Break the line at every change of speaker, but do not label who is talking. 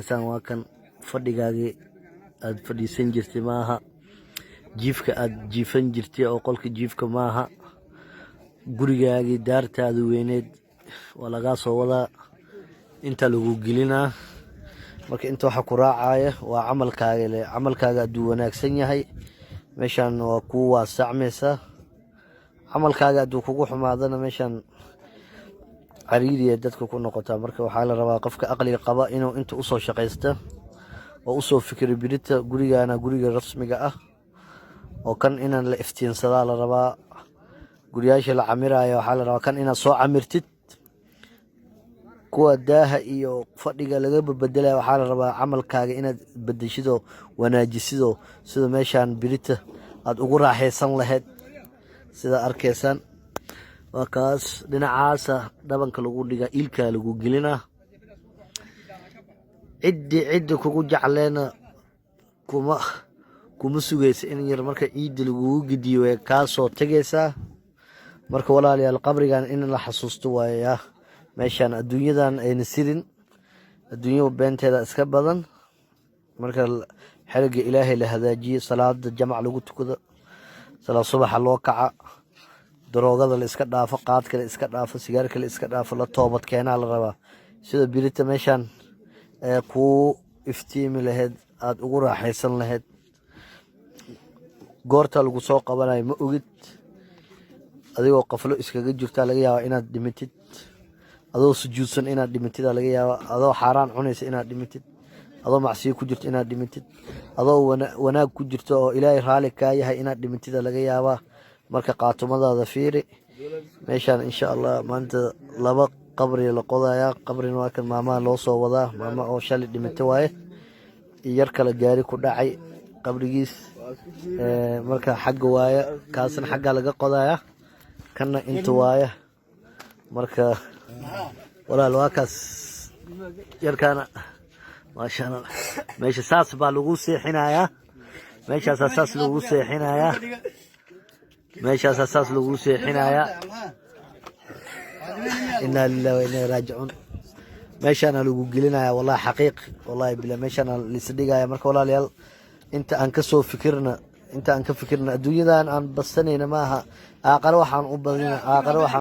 San waa kan fadhigaagii aad fadhiisan jirtay maaha, jiifka aad jiifan jirtay oo qolka jiifka maaha, gurigaagii daartaada weyneed waa lagaa soo wadaa, inta lagu gelinaa. marka inta waxa ku raacaya waa camalkaaga le camalkaaga hadduu wanaagsan yahay meeshan waa kuu waasacmaysaa, camalkaaga hadduu kugu xumaadana meeshan cariiriya dadka ku noqotaa. marka waxaa la rabaa qofka aqliga qaba inuu inta usoo shaqaysta oo usoo fikiro birita gurigaana guriga rasmiga ah oo kan inaan la iftiinsadaa la rabaa. guriyaasha la camiraayo waxaa la rabaa kan inaad soo camirtid, kuwa daaha iyo fadhiga laga bedelayo waxaa la rabaa camalkaaga inaad bedeshido wanaajisido sida meeshan birita aad ugu raaxaysan lahayd. sida arkaysaan waa kaas dhinacaasa dhabanka lagu dhiga ilka lagu gelina, ciddi kugu jecleena kuma sugaysa in yar marka ciidda lagugu gidiyo way kaa soo tagaysaa. marka walaalayaal qabrigan in la xasuusto waaya, meeshan adduunyadan ayna sirin, adduunyada beenteeda iska badan. marka xiriga ilaahay la hagaajiyo, salaada jamac lagu tukado, salaad subax loo kaca, daroogada la iska dhaafo, qaadka la iska dhaafo, sigaarka la iska dhaafo, la toobad keenaa la rabaa. sida birita meeshan ku iftiimi lahayd aad ugu raaxaysan lahayd. goorta lagu soo qabanayo ma ogid, adigoo qaflo iskaga jirta laga yaabaa inaad dhimatid, adoo sujuudsan inaad dhimatid laga yaabaa, adoo xaaraan cunaysa inaad dhimatid, adoo macsiyo ku jirto inaad dhimatid, adoo wanaag ku jirto oo ilaahay raali kaa yahay inaad dhimatid laga yaabaa. marka qaatumadaada fiiri meeshan insha Allah maanta laba qabri la qodayaa. qabrina waa kan maamaha loo soo wadaa, maama oo shalay dhimatay waaye, yar kale gaari ku dhacay qabrigiis. marka xagga waaye kaasna xagga laga qodayaa, kana inta waaye. marka walaal waa kaas yarkaana maasha Allah meesha saas baa lagu seexinayaa, meeshaas saas lagu seexinayaa, meeshaas saas lagu seexinayaa. inna lillahi wa inna ilayhi raaji'uun. meeshaan lagu gelinayaa wallahi xaqiiq, wallahi bila meeshaan la isdhigaya. marka walaalayaal inta aan ka soo fikirna, inta aan ka fikirna adduunyadan aan basanayna maaha, aakhiro waxaan u badina, aakhiro waxaan